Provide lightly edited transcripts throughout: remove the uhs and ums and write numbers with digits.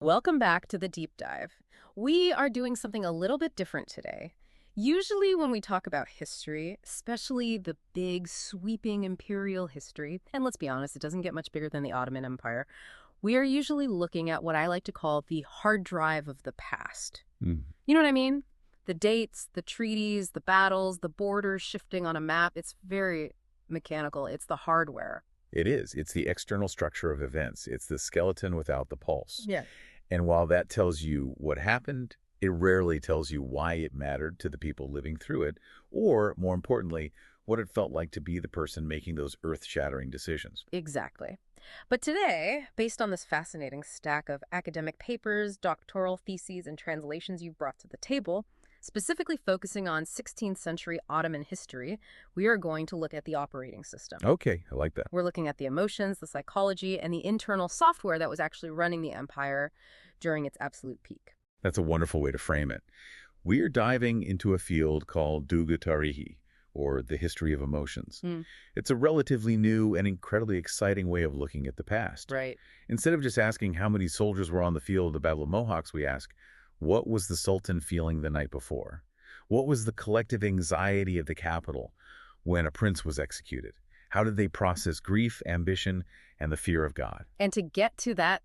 Welcome back to the deep dive. We are doing something a little bit different today. Usually, when we talk about history, especially the big, sweeping imperial history, and let's be honest, it doesn't get much bigger than the Ottoman Empire, we are usually looking at what I like to call the hard drive of the past. Mm. You know what I mean? The dates, the treaties, the battles, the borders shifting on a map. It's very mechanical. It's the hardware. It is. It's the external structure of events. It's the skeleton without the pulse. Yeah. And while that tells you what happened, it rarely tells you why it mattered to the people living through it, or, more importantly, what it felt like to be the person making those earth-shattering decisions. Exactly. But today, based on this fascinating stack of academic papers, doctoral theses, and translations you've brought to the table, specifically focusing on 16th century Ottoman history, we are going to look at the operating system. Okay, I like that. We're looking at the emotions, the psychology, and the internal software that was actually running the empire during its absolute peak. That's a wonderful way to frame it. We are diving into a field called Duga Tarihi, or the history of emotions. Mm. It's a relatively new and incredibly exciting way of looking at the past. Right. Instead of just asking how many soldiers were on the field of the Battle of Mohawks, we ask, what was the Sultan feeling the night before? What was the collective anxiety of the capital when a prince was executed? How did they process grief, ambition, and the fear of God? And to get to that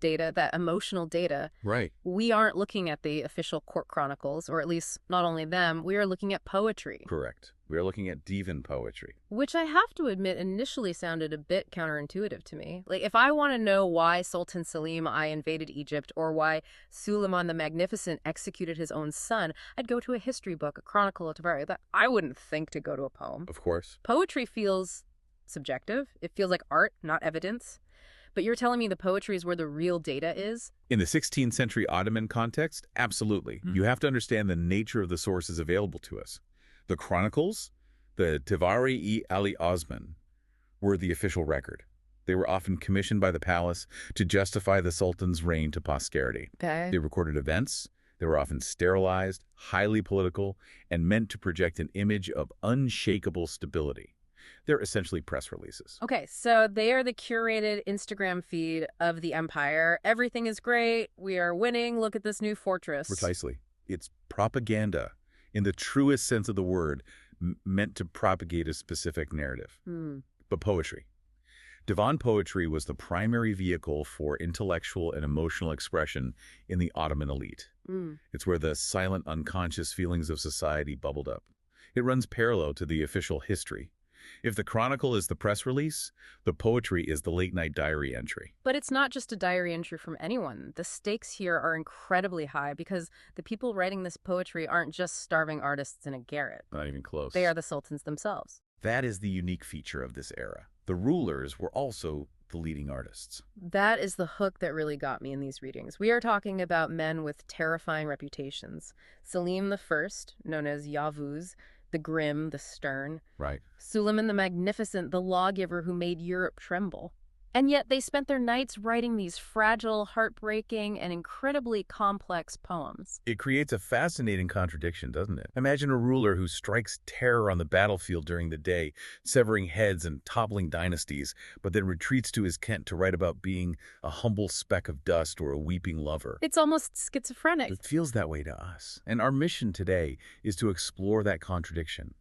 data, that emotional data, Right. we aren't looking at the official court chronicles, or at least not only them, we are looking at poetry. Correct. We are looking at Divan poetry. Which I have to admit initially sounded a bit counterintuitive to me. Like, if I want to know why Sultan Selim I invaded Egypt or why Suleiman the Magnificent executed his own son, I'd go to a history book, a chronicle, a Tabari. That I wouldn't think to go to a poem. Of course. Poetry feels subjective. It feels like art, not evidence. But you're telling me the poetry is where the real data is? In the 16th century Ottoman context, absolutely. You have to understand the nature of the sources available to us. The chronicles, the Tivari-i Ali Osman, were the official record. They were often commissioned by the palace to justify the Sultan's reign to posterity. Okay. They recorded events. They were often sterilized, highly political, and meant to project an image of unshakable stability. They're essentially press releases. Okay, so they are the curated Instagram feed of the empire. Everything is great. We are winning. Look at this new fortress. Precisely. It's propaganda, in the truest sense of the word, meant to propagate a specific narrative. But poetry. Divan poetry was the primary vehicle for intellectual and emotional expression in the Ottoman elite. It's where the silent, unconscious feelings of society bubbled up. It runs parallel to the official history. If the chronicle is the press release, the poetry is the late-night diary entry. But it's not just a diary entry from anyone. The stakes here are incredibly high because the people writing this poetry aren't just starving artists in a garret. Not even close. They are the sultans themselves. That is the unique feature of this era. The rulers were also the leading artists. That is the hook that really got me in these readings. We are talking about men with terrifying reputations. Selim I, known as Yavuz, the grim, the stern. Right. Suleiman the Magnificent, the lawgiver who made Europe tremble. And yet they spent their nights writing these fragile, heartbreaking, and incredibly complex poems. It creates a fascinating contradiction, doesn't it? Imagine a ruler who strikes terror on the battlefield during the day, severing heads and toppling dynasties, but then retreats to his tent to write about being a humble speck of dust or a weeping lover. It's almost schizophrenic. It feels that way to us. And our mission today is to explore that contradiction.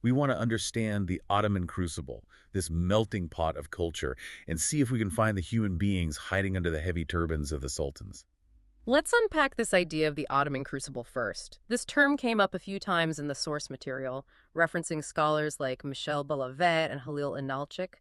We want to understand the Ottoman crucible, this melting pot of culture, and see if we can find the human beings hiding under the heavy turbans of the sultans. Let's unpack this idea of the Ottoman crucible first. This term came up a few times in the source material, referencing scholars like Michel Balavet and Halil Inalcik.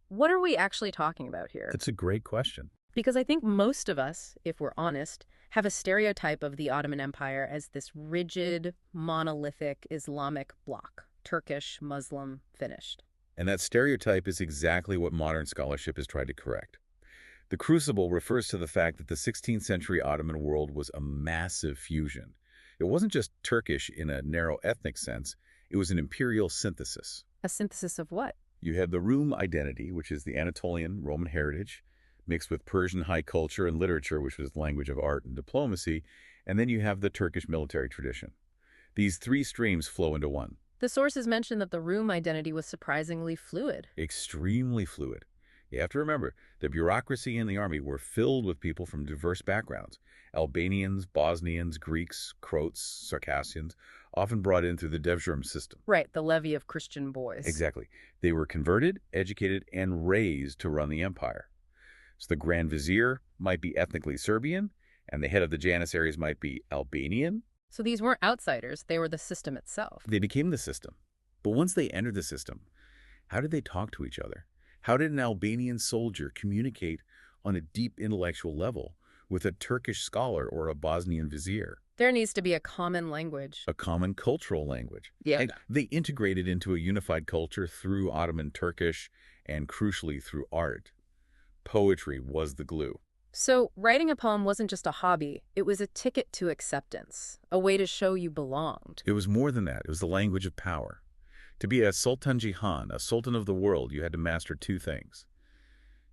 What are we actually talking about here? That's a great question. Because I think most of us, if we're honest, have a stereotype of the Ottoman Empire as this rigid, monolithic Islamic bloc. Turkish, Muslim, finished. And that stereotype is exactly what modern scholarship has tried to correct. The crucible refers to the fact that the 16th century Ottoman world was a massive fusion. It wasn't just Turkish in a narrow ethnic sense, it was an imperial synthesis. A synthesis of what? You had the Rum identity, which is the Anatolian Roman heritage, mixed with Persian high culture and literature, which was the language of art and diplomacy, and then you have the Turkish military tradition. These three streams flow into one. The sources mention that the Rum identity was surprisingly fluid. Extremely fluid. You have to remember, the bureaucracy and the army were filled with people from diverse backgrounds. Albanians, Bosnians, Greeks, Croats, Circassians, often brought in through the Devshirme system. Right, the levy of Christian boys. Exactly. They were converted, educated, and raised to run the empire. So the Grand Vizier might be ethnically Serbian, and the head of the Janissaries might be Albanian. So these weren't outsiders, they were the system itself. They became the system. But once they entered the system, how did they talk to each other? How did an Albanian soldier communicate on a deep intellectual level with a Turkish scholar or a Bosnian vizier? There needs to be a common language. A common cultural language. Yeah. And they integrated into a unified culture through Ottoman Turkish and, crucially, through art. Poetry was the glue. So writing a poem wasn't just a hobby, it was a ticket to acceptance, a way to show you belonged. It was more than that. It was the language of power. To be a Sultan Jihan, a sultan of the world, you had to master two things: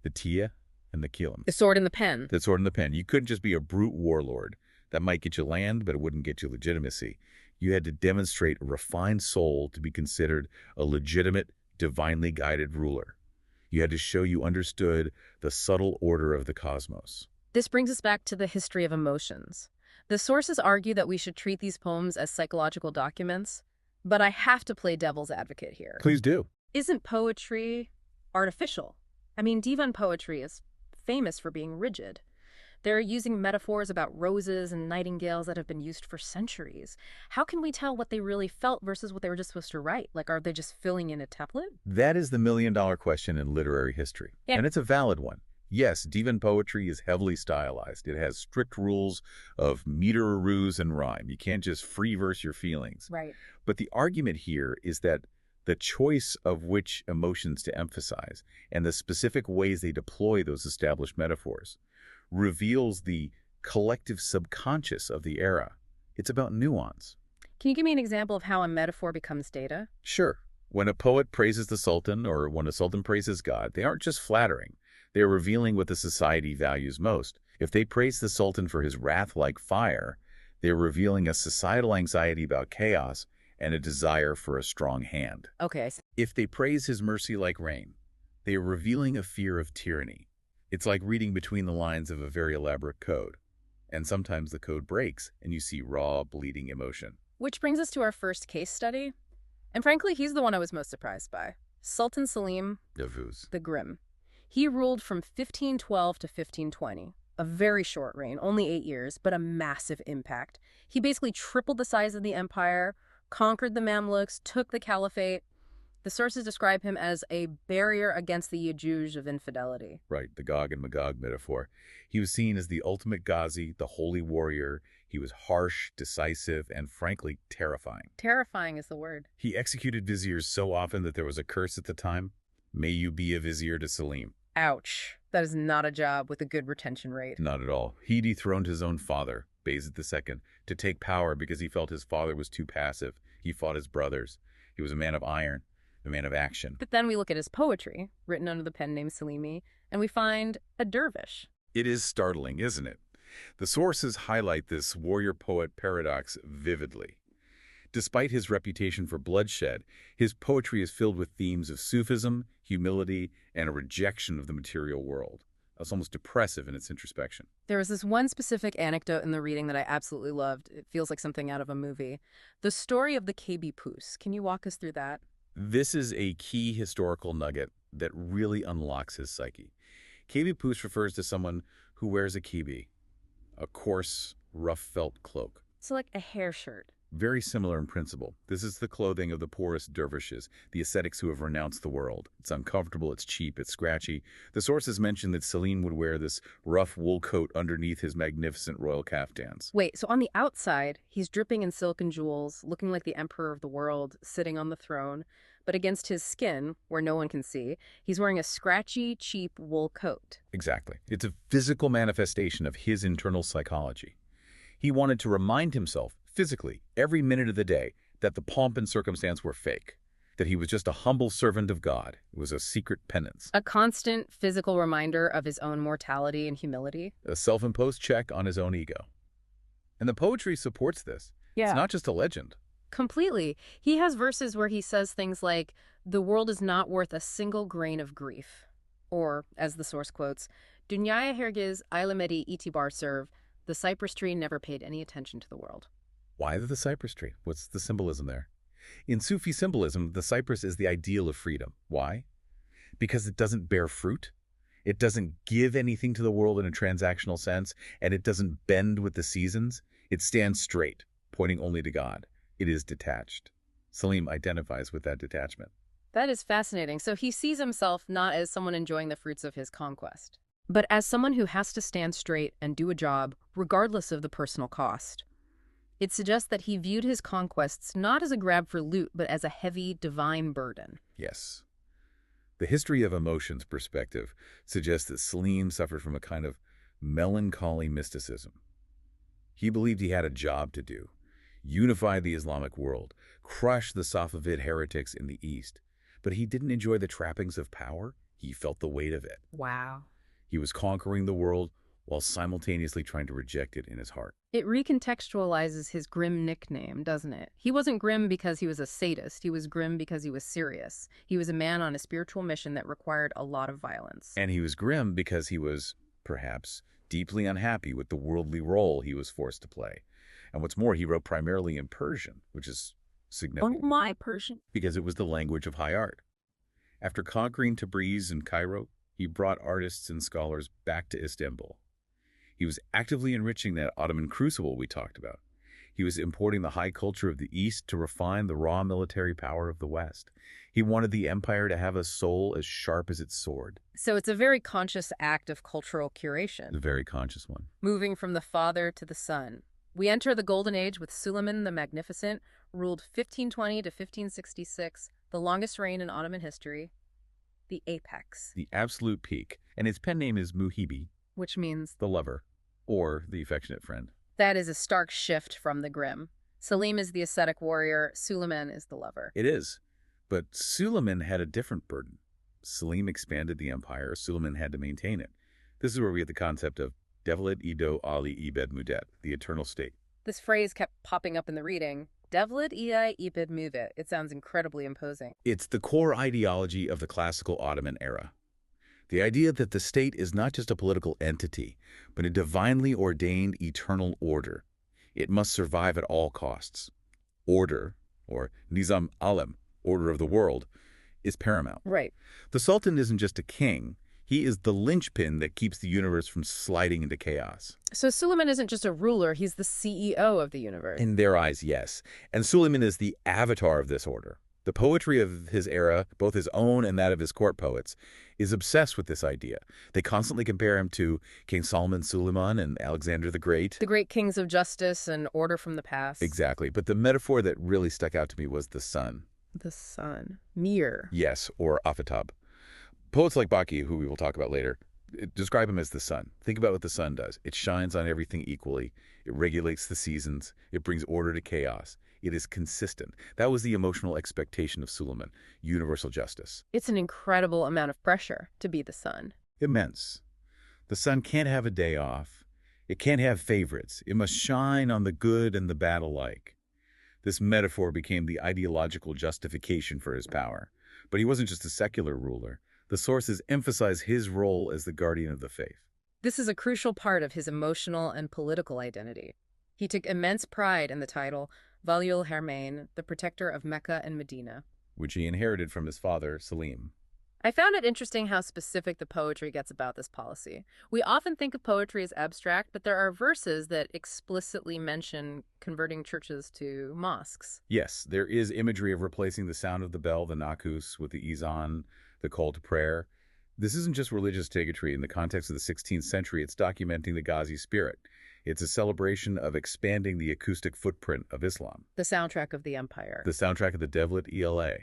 the tia and the kilim. The sword and the pen. The sword and the pen. You couldn't just be a brute warlord. That might get you land, but it wouldn't get you legitimacy. You had to demonstrate a refined soul to be considered a legitimate, divinely guided ruler. You had to show you understood the subtle order of the cosmos. This brings us back to the history of emotions. The sources argue that we should treat these poems as psychological documents, but I have to play devil's advocate here. Please do. Isn't poetry artificial? I mean, divan poetry is famous for being rigid. They're using metaphors about roses and nightingales that have been used for centuries. How can we tell what they really felt versus what they were just supposed to write? Like, are they just filling in a template? That is the million-dollar question in literary history. Yeah. And it's a valid one. Yes, divan poetry is heavily stylized. It has strict rules of meter, ruse, and rhyme. You can't just free verse your feelings. Right. But the argument here is that the choice of which emotions to emphasize and the specific ways they deploy those established metaphors reveals the collective subconscious of the era. It's about nuance. Can you give me an example of how a metaphor becomes data? Sure. When a poet praises the Sultan or when a Sultan praises God, they aren't just flattering. They're revealing what the society values most. If they praise the Sultan for his wrath like fire, they're revealing a societal anxiety about chaos and a desire for a strong hand. Okay, I see. If they praise his mercy like rain, they are revealing a fear of tyranny. It's like reading between the lines of a very elaborate code. And sometimes the code breaks and you see raw, bleeding emotion. Which brings us to our first case study. And frankly, he's the one I was most surprised by. Sultan Selim Yavuz. the Grim. He ruled from 1512 to 1520. A very short reign, only 8 years, but a massive impact. He basically tripled the size of the empire, conquered the Mamluks, took the caliphate. The sources describe him as a barrier against the Yajuj of infidelity. Right, the Gog and Magog metaphor. He was seen as the ultimate Ghazi, the holy warrior. He was harsh, decisive, and frankly, terrifying. Terrifying is the word. He executed viziers so often that there was a curse at the time. May you be a vizier to Selim. Ouch. That is not a job with a good retention rate. Not at all. He dethroned his own father, Bayezid II, to take power because he felt his father was too passive. He fought his brothers. He was a man of iron, a man of action. But then we look at his poetry, written under the pen name Selimi, and we find a dervish. It is startling, isn't it? The sources highlight this warrior-poet paradox vividly. Despite his reputation for bloodshed, his poetry is filled with themes of Sufism, humility, and a rejection of the material world. It's almost depressive in its introspection. There was this one specific anecdote in the reading that I absolutely loved. It feels like something out of a movie. The story of the KB Poos. Can you walk us through that? This is a key historical nugget that really unlocks his psyche. KB Poos refers to someone who wears a kibi, a coarse, rough felt cloak. So like a hair shirt. Very similar in principle. This is the clothing of the poorest dervishes, the ascetics who have renounced the world. It's uncomfortable, it's cheap, it's scratchy. The sources mention that Selim would wear this rough wool coat underneath his magnificent royal kaftans. Wait, so on the outside, he's dripping in silk and jewels, looking like the emperor of the world, sitting on the throne. But against his skin, where no one can see, he's wearing a scratchy, cheap wool coat. Exactly. It's a physical manifestation of his internal psychology. He wanted to remind himself, physically, every minute of the day, that the pomp and circumstance were fake, that he was just a humble servant of God. It was a secret penance. A constant physical reminder of his own mortality and humility. A self-imposed check on his own ego. And the poetry supports this. It's not just a legend. Completely. He has verses where he says things like, "The world is not worth a single grain of grief." Or, as the source quotes, Dünyaya herkes ailemedi itibar serv, the cypress tree never paid any attention to the world. Why the cypress tree? What's the symbolism there? In Sufi symbolism, the cypress is the ideal of freedom. Why? Because it doesn't bear fruit, it doesn't give anything to the world in a transactional sense, and it doesn't bend with the seasons. It stands straight, pointing only to God. It is detached. Salim identifies with that detachment. That is fascinating. So he sees himself not as someone enjoying the fruits of his conquest, but as someone who has to stand straight and do a job, regardless of the personal cost. It suggests that he viewed his conquests not as a grab for loot, but as a heavy, divine burden. Yes. The history of emotions perspective suggests that Salim suffered from a kind of melancholy mysticism. He believed he had a job to do, unify the Islamic world, crush the Safavid heretics in the East. But he didn't enjoy the trappings of power. He felt the weight of it. Wow. He was conquering the world while simultaneously trying to reject it in his heart. It recontextualizes his grim nickname, doesn't it? He wasn't grim because he was a sadist. He was grim because he was serious. He was a man on a spiritual mission that required a lot of violence. And he was grim because he was, perhaps, deeply unhappy with the worldly role he was forced to play. And what's more, he wrote primarily in Persian, which is significant. My Persian. Because it was the language of high art. After conquering Tabriz and Cairo, he brought artists and scholars back to Istanbul. He was actively enriching that Ottoman crucible we talked about. He was importing the high culture of the East to refine the raw military power of the West. He wanted the empire to have a soul as sharp as its sword. So it's a very conscious act of cultural curation. A very conscious one. Moving from the father to the son. We enter the Golden Age with Suleiman the Magnificent, ruled 1520 to 1566, the longest reign in Ottoman history, the apex. The absolute peak. And his pen name is Muhibi, which means the lover, or the affectionate friend. That is a stark shift from the grim. Salim is the ascetic warrior, Suleiman is the lover. It is. But Suleiman had a different burden. Salim expanded the empire, Suleiman had to maintain it. This is where we get the concept of Devlet Ido Ali Ibed Mudet, the eternal state. This phrase kept popping up in the reading. Devlet Ia Ibed Mudet. It sounds incredibly imposing. It's the core ideology of the classical Ottoman era. The idea that the state is not just a political entity, but a divinely ordained eternal order. It must survive at all costs. Order, or Nizam Alam, order of the world, is paramount. Right. The Sultan isn't just a king. He is the linchpin that keeps the universe from sliding into chaos. So Suleiman isn't just a ruler, he's the CEO of the universe. In their eyes, yes. And Suleiman is the avatar of this order. The poetry of his era, both his own and that of his court poets, is obsessed with this idea. They constantly compare him to King Solomon Suleiman and Alexander the Great. The great kings of justice and order from the past. Exactly. But the metaphor that really stuck out to me was the sun. The sun. Mir. Yes, or Afatab. Poets like Baki, who we will talk about later, describe him as the sun. Think about what the sun does. It shines on everything equally. It regulates the seasons. It brings order to chaos. It is consistent. That was the emotional expectation of Suleiman, universal justice. It's an incredible amount of pressure to be the sun. Immense. The sun can't have a day off. It can't have favorites. It must shine on the good and the bad alike. This metaphor became the ideological justification for his power. But he wasn't just a secular ruler. The sources emphasize his role as the guardian of the faith. This is a crucial part of his emotional and political identity. He took immense pride in the title Waliul Haramain, the protector of Mecca and Medina, which he inherited from his father, Salim. I found it interesting how specific the poetry gets about this policy. We often think of poetry as abstract, but there are verses that explicitly mention converting churches to mosques. Yes, there is imagery of replacing the sound of the bell, the nakus, with the izan, the call to prayer. This isn't just religious bigotry. In the context of the 16th century, it's documenting the Ghazi spirit. It's a celebration of expanding the acoustic footprint of Islam. The soundtrack of the empire. The soundtrack of the Devlet ELA.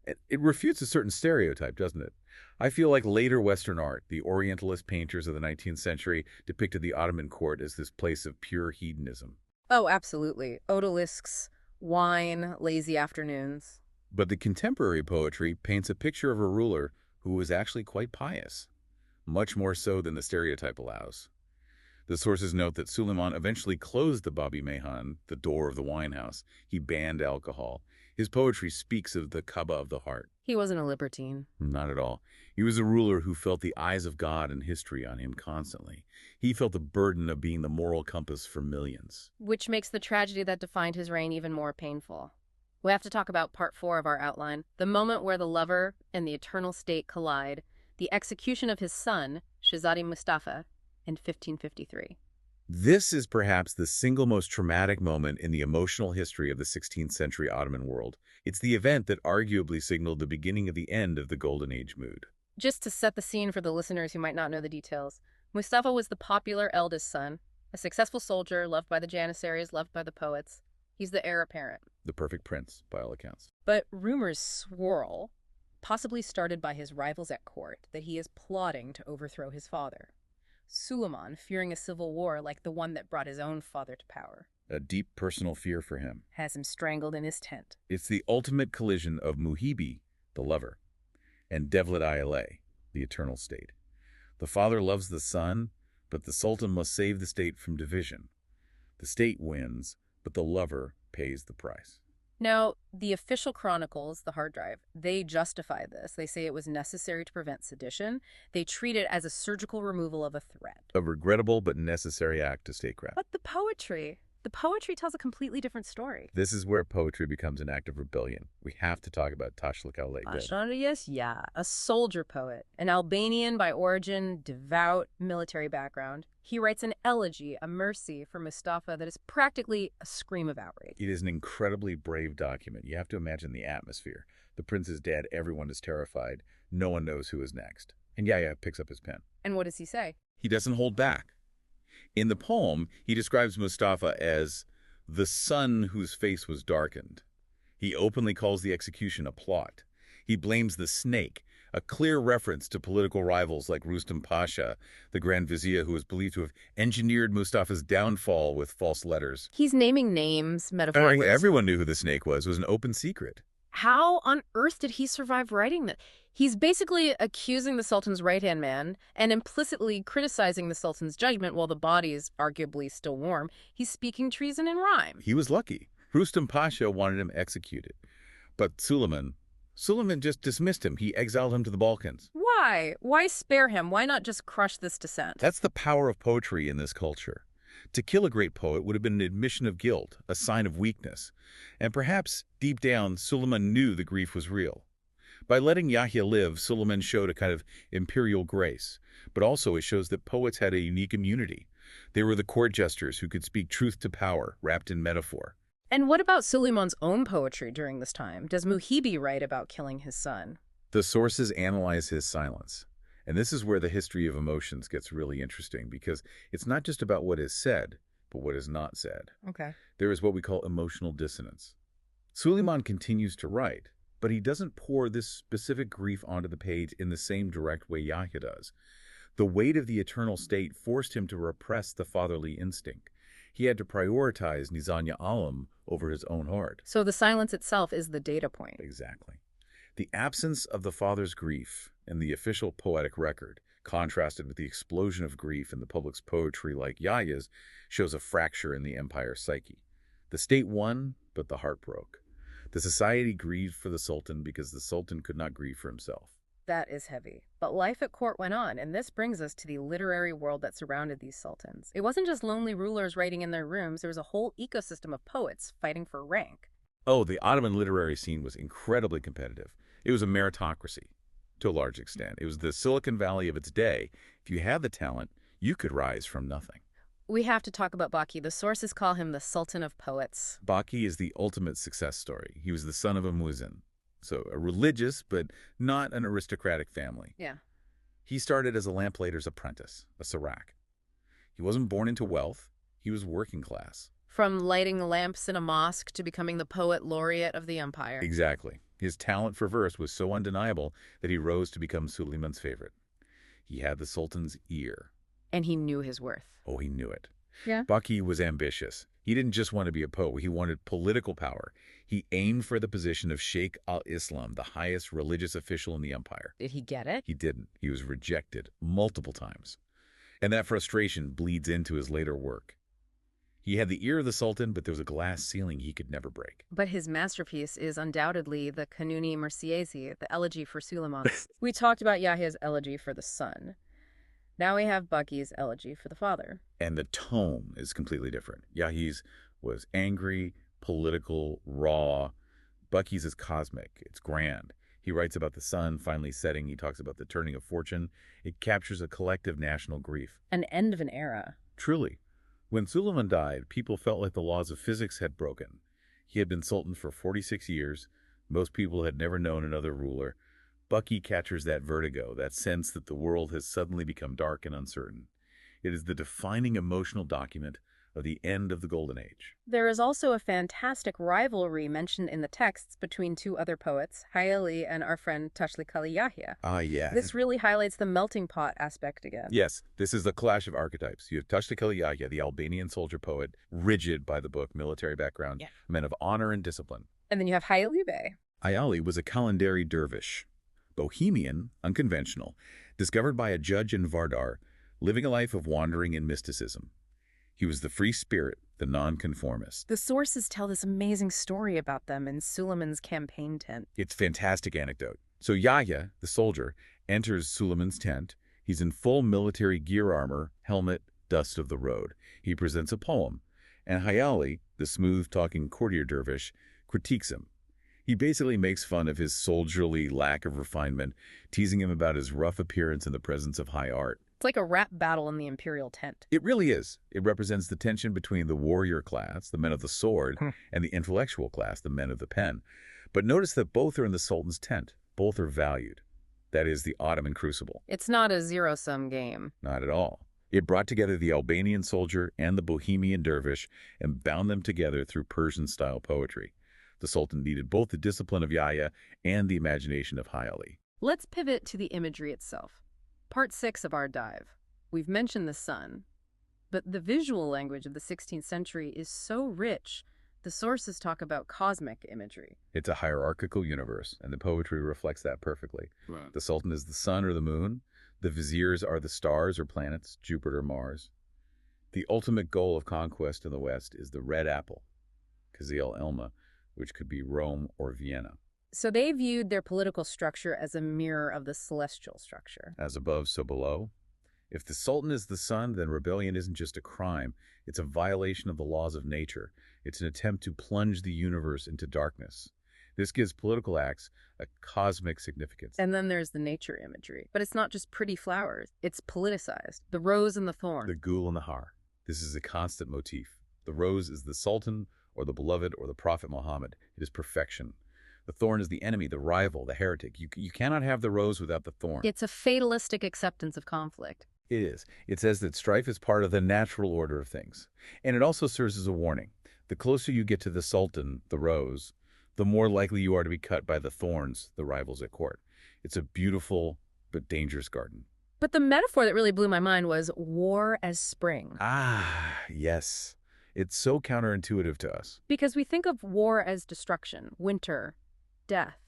It refutes a certain stereotype, doesn't it? I feel like later Western art, the Orientalist painters of the 19th century, depicted the Ottoman court as this place of pure hedonism. Oh, absolutely. Odalisques, wine, lazy afternoons. But the contemporary poetry paints a picture of a ruler who was actually quite pious, much more so than the stereotype allows. The sources note that Suleiman eventually closed the Babi Meyhan, the door of the wine house. He banned alcohol. His poetry speaks of the Kaaba of the heart. He wasn't a libertine. Not at all. He was a ruler who felt the eyes of God and history on him constantly. He felt the burden of being the moral compass for millions. Which makes the tragedy that defined his reign even more painful. We have to talk about part 4 of our outline, the moment where the lover and the eternal state collide, the execution of his son, Shahzadi Mustafa, in 1553. This is perhaps the single most traumatic moment in the emotional history of the 16th century Ottoman world. It's the event that arguably signaled the beginning of the end of the Golden Age mood. Just to set the scene for the listeners who might not know the details, Mustafa was the popular eldest son, a successful soldier, loved by the Janissaries, loved by the poets. He's the heir apparent. The perfect prince, by all accounts. But rumors swirl, possibly started by his rivals at court, that he is plotting to overthrow his father. Suleiman, fearing a civil war like the one that brought his own father to power, A deep personal fear for him. has him strangled in his tent. It's the ultimate collision of Muhibi, the lover, and Devlet-i-Alay, the eternal state. The father loves the son, but the Sultan must save the state from division. The state wins, but the lover pays the price. Now, the official chronicles, the hard drive, they justify this. They say it was necessary to prevent sedition. They treat it as a surgical removal of a threat. A regrettable but necessary act to statecraft. But the poetry tells a completely different story. This is where poetry becomes an act of rebellion. We have to talk about Tashlikaw-Lake. Asharius, yeah, a soldier poet, an Albanian by origin, devout military background. He writes an elegy, a mercy for Mustafa that is practically a scream of outrage. It is an incredibly brave document. You have to imagine the atmosphere. The prince is dead. Everyone is terrified. No one knows who is next. And Yahya picks up his pen. And what does he say? He doesn't hold back. In the poem, he describes Mustafa as the son whose face was darkened. He openly calls the execution a plot. He blames the snake, a clear reference to political rivals like Rustam Pasha, the Grand Vizier who is believed to have engineered Mustafa's downfall with false letters. He's naming names, metaphorically. Everyone knew who the snake was. It was an open secret. How on earth did he survive writing that? He's basically accusing the Sultan's right-hand man and implicitly criticizing the Sultan's judgment while the body is arguably still warm. He's speaking treason in rhyme. He was lucky. Rustam Pasha wanted him executed. But Suleiman just dismissed him. He exiled him to the Balkans. Why? Why spare him? Why not just crush this dissent? That's the power of poetry in this culture. To kill a great poet would have been an admission of guilt, a sign of weakness. And perhaps, deep down, Suleiman knew the grief was real. By letting Yahya live, Suleiman showed a kind of imperial grace. But also it shows that poets had a unique immunity. They were the court jesters who could speak truth to power, wrapped in metaphor. And what about Suleiman's own poetry during this time? Does Muhibi write about killing his son? The sources analyze his silence. And this is where the history of emotions gets really interesting, because it's not just about what is said, but what is not said. Okay. There is what we call emotional dissonance. Suleiman continues to write, but he doesn't pour this specific grief onto the page in the same direct way Yahya does. The weight of the eternal state forced him to repress the fatherly instinct. He had to prioritize Nizanya Alam over his own heart. So the silence itself is the data point. Exactly. The absence of the father's grief in the official poetic record, contrasted with the explosion of grief in the public's poetry like Yahya's, shows a fracture in the empire's psyche. The state won, but the heart broke. The society grieved for the Sultan because the Sultan could not grieve for himself. That is heavy. But life at court went on, and this brings us to the literary world that surrounded these sultans. It wasn't just lonely rulers writing in their rooms. There was a whole ecosystem of poets fighting for rank. Oh, the Ottoman literary scene was incredibly competitive. It was a meritocracy, to a large extent. It was the Silicon Valley of its day. If you had the talent, you could rise from nothing. We have to talk about Baki. The sources call him the Sultan of Poets. Baki is the ultimate success story. He was the son of a muezzin, so a religious but not an aristocratic family. Yeah. He started as a lamplighter's apprentice, a sarak. He wasn't born into wealth. He was working class. From lighting lamps in a mosque to becoming the poet laureate of the empire. Exactly. His talent for verse was so undeniable that he rose to become Suleiman's favorite. He had the Sultan's ear. And he knew his worth. Oh, he knew it. Yeah. Baki was ambitious. He didn't just want to be a poet. He wanted political power. He aimed for the position of Sheikh al-Islam, the highest religious official in the empire. Did he get it? He didn't. He was rejected multiple times. And that frustration bleeds into his later work. He had the ear of the Sultan, but there was a glass ceiling he could never break. But his masterpiece is undoubtedly the Kanuni Marsiasi, the elegy for Suleiman. We talked about Yahya's elegy for the son. Now we have Baki's elegy for the father. And the tone is completely different. Yahi's was angry, political, raw. Bucky's is cosmic. It's grand. He writes about the sun finally setting. He talks about the turning of fortune. It captures a collective national grief. An end of an era. Truly. When Suleiman died, people felt like the laws of physics had broken. He had been Sultan for 46 years. Most people had never known another ruler. Baki captures that vertigo, that sense that the world has suddenly become dark and uncertain. It is the defining emotional document of the end of the Golden Age. There is also a fantastic rivalry mentioned in the texts between two other poets, Hayali and our friend Tashlikali Yahya. Ah, yes. This really highlights the melting pot aspect again. Yes, this is the clash of archetypes. You have Tashlikali Yahya, the Albanian soldier poet, rigid by the book, military background, a man of honor and discipline. And then you have Hayali Bey. Hayali was a Kalandari dervish, bohemian, unconventional, discovered by a judge in Vardar, living a life of wandering and mysticism. He was the free spirit, the nonconformist. The sources tell this amazing story about them in Suleiman's campaign tent. It's a fantastic anecdote. So Yahya, the soldier, enters Suleiman's tent. He's in full military gear armor, helmet, dust of the road. He presents a poem, and Hayali, the smooth-talking courtier dervish, critiques him. He basically makes fun of his soldierly lack of refinement, teasing him about his rough appearance in the presence of high art. It's like a rap battle in the imperial tent. It really is. It represents the tension between the warrior class, the men of the sword, and the intellectual class, the men of the pen. But notice that both are in the Sultan's tent. Both are valued. That is the Ottoman crucible. It's not a zero-sum game. Not at all. It brought together the Albanian soldier and the Bohemian dervish and bound them together through Persian-style poetry. The Sultan needed both the discipline of Yahya and the imagination of Hayali. Let's pivot to the imagery itself. Part 6 of our dive. We've mentioned the sun, but the visual language of the 16th century is so rich, the sources talk about cosmic imagery. It's a hierarchical universe, and the poetry reflects that perfectly. Right. The Sultan is the sun or the moon. The viziers are the stars or planets, Jupiter, Mars. The ultimate goal of conquest in the West is the red apple, Kazil Elma, which could be Rome or Vienna. So they viewed their political structure as a mirror of the celestial structure. As above, so below. If the Sultan is the sun, then rebellion isn't just a crime. It's a violation of the laws of nature. It's an attempt to plunge the universe into darkness. This gives political acts a cosmic significance. And then there's the nature imagery. But it's not just pretty flowers. It's politicized. The rose and the thorn. The gul and the har. This is a constant motif. The rose is the Sultan or the beloved or the Prophet Muhammad. It is perfection. The thorn is the enemy, the rival, the heretic. You cannot have the rose without the thorn. It's a fatalistic acceptance of conflict. It is. It says that strife is part of the natural order of things. And it also serves as a warning. The closer you get to the Sultan, the rose, the more likely you are to be cut by the thorns, the rivals at court. It's a beautiful but dangerous garden. But the metaphor that really blew my mind was war as spring. Ah, yes. It's so counterintuitive to us. Because we think of war as destruction, winter, death.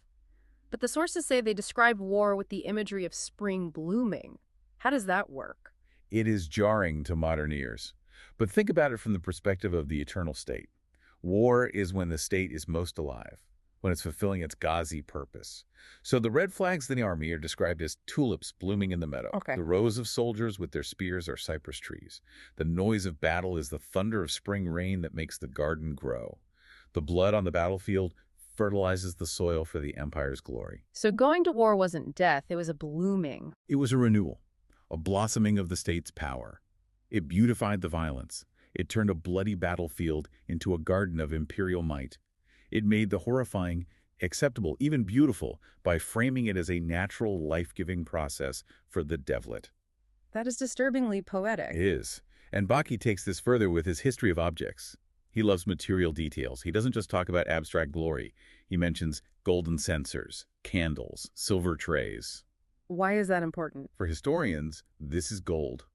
But the sources say they describe war with the imagery of spring blooming. How does that work? It is jarring to modern ears. But think about it from the perspective of the eternal state. War is when the state is most alive, when it's fulfilling its Ghazi purpose. So the red flags in the army are described as tulips blooming in the meadow. Okay. The rows of soldiers with their spears are cypress trees. The noise of battle is the thunder of spring rain that makes the garden grow. The blood on the battlefield fertilizes the soil for the empire's glory. So going to war wasn't death, it was a blooming. It was a renewal, a blossoming of the state's power. It beautified the violence. It turned a bloody battlefield into a garden of imperial might. It made the horrifying acceptable, even beautiful, by framing it as a natural, life-giving process for the devlet. That is disturbingly poetic. It is. And Baki takes this further with his history of objects. He loves material details. He doesn't just talk about abstract glory. He mentions golden censers, candles, silver trays. Why is that important? For historians, this is gold.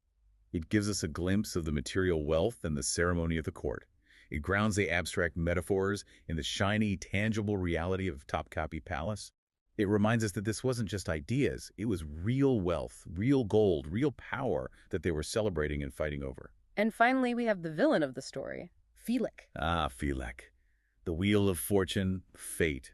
It gives us a glimpse of the material wealth and the ceremony of the court. It grounds the abstract metaphors in the shiny, tangible reality of Topkapi Palace. It reminds us that this wasn't just ideas. It was real wealth, real gold, real power that they were celebrating and fighting over. And finally, we have the villain of the story, Felix. Ah, Felek. The wheel of fortune, fate.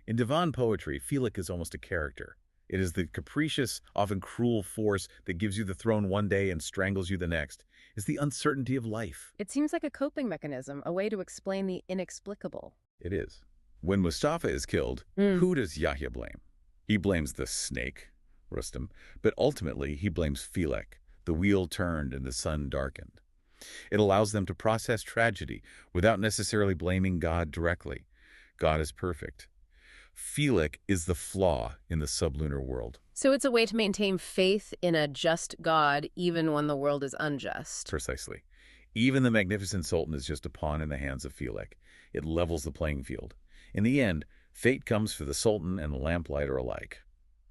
In Divan poetry, Felek is almost a character. It is the capricious, often cruel force that gives you the throne one day and strangles you the next. It's the uncertainty of life. It seems like a coping mechanism, a way to explain the inexplicable. It is. When Mustafa is killed, who does Yahya blame? He blames the snake, Rustam, but ultimately he blames Felek. The wheel turned and the sun darkened. It allows them to process tragedy without necessarily blaming God directly. God is perfect. Felek is the flaw in the sublunar world. So it's a way to maintain faith in a just God even when the world is unjust. Precisely. Even the magnificent Sultan is just a pawn in the hands of Felek. It levels the playing field. In the end, fate comes for the Sultan and the lamplighter alike.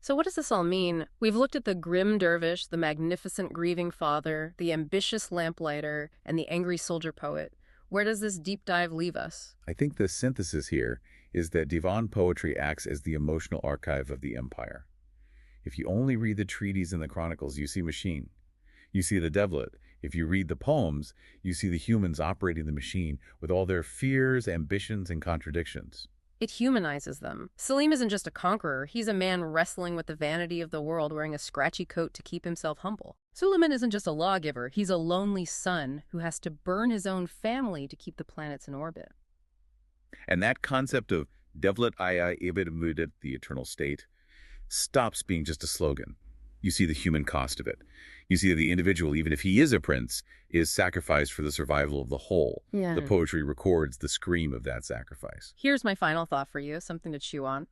So what does this all mean? We've looked at the grim dervish, the magnificent grieving father, the ambitious lamplighter, and the angry soldier poet. Where does this deep dive leave us? I think the synthesis here is that Divan poetry acts as the emotional archive of the empire. If you only read the treaties and the chronicles, you see machine. You see the devlet. If you read the poems, you see the humans operating the machine with all their fears, ambitions, and contradictions. It humanizes them. Salim isn't just a conqueror. He's a man wrestling with the vanity of the world, wearing a scratchy coat to keep himself humble. Suleiman isn't just a lawgiver. He's a lonely son who has to burn his own family to keep the planets in orbit. And that concept of Devlet Aya Ibid Mudet, the eternal state, stops being just a slogan. You see the human cost of it. You see that the individual, even if he is a prince, is sacrificed for the survival of the whole. Yeah. The poetry records the scream of that sacrifice. Here's my final thought for you, something to chew on.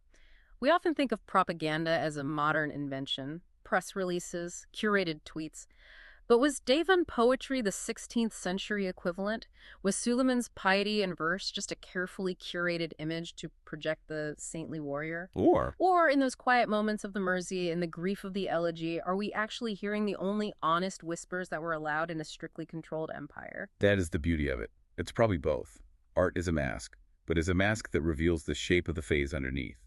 We often think of propaganda as a modern invention, press releases, curated tweets. But was Divan poetry the 16th century equivalent? Was Suleiman's piety and verse just a carefully curated image to project the saintly warrior? Or in those quiet moments of the Merzi, in the grief of the elegy, are we actually hearing the only honest whispers that were allowed in a strictly controlled empire? That is the beauty of it. It's probably both. Art is a mask, but is a mask that reveals the shape of the phase underneath.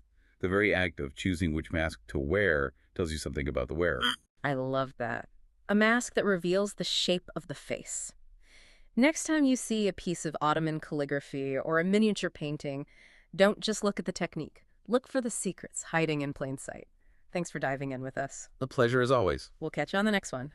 The very act of choosing which mask to wear tells you something about the wearer. I love that. A mask that reveals the shape of the face. Next time you see a piece of Ottoman calligraphy or a miniature painting, don't just look at the technique. Look for the secrets hiding in plain sight. Thanks for diving in with us. The pleasure as always. We'll catch you on the next one.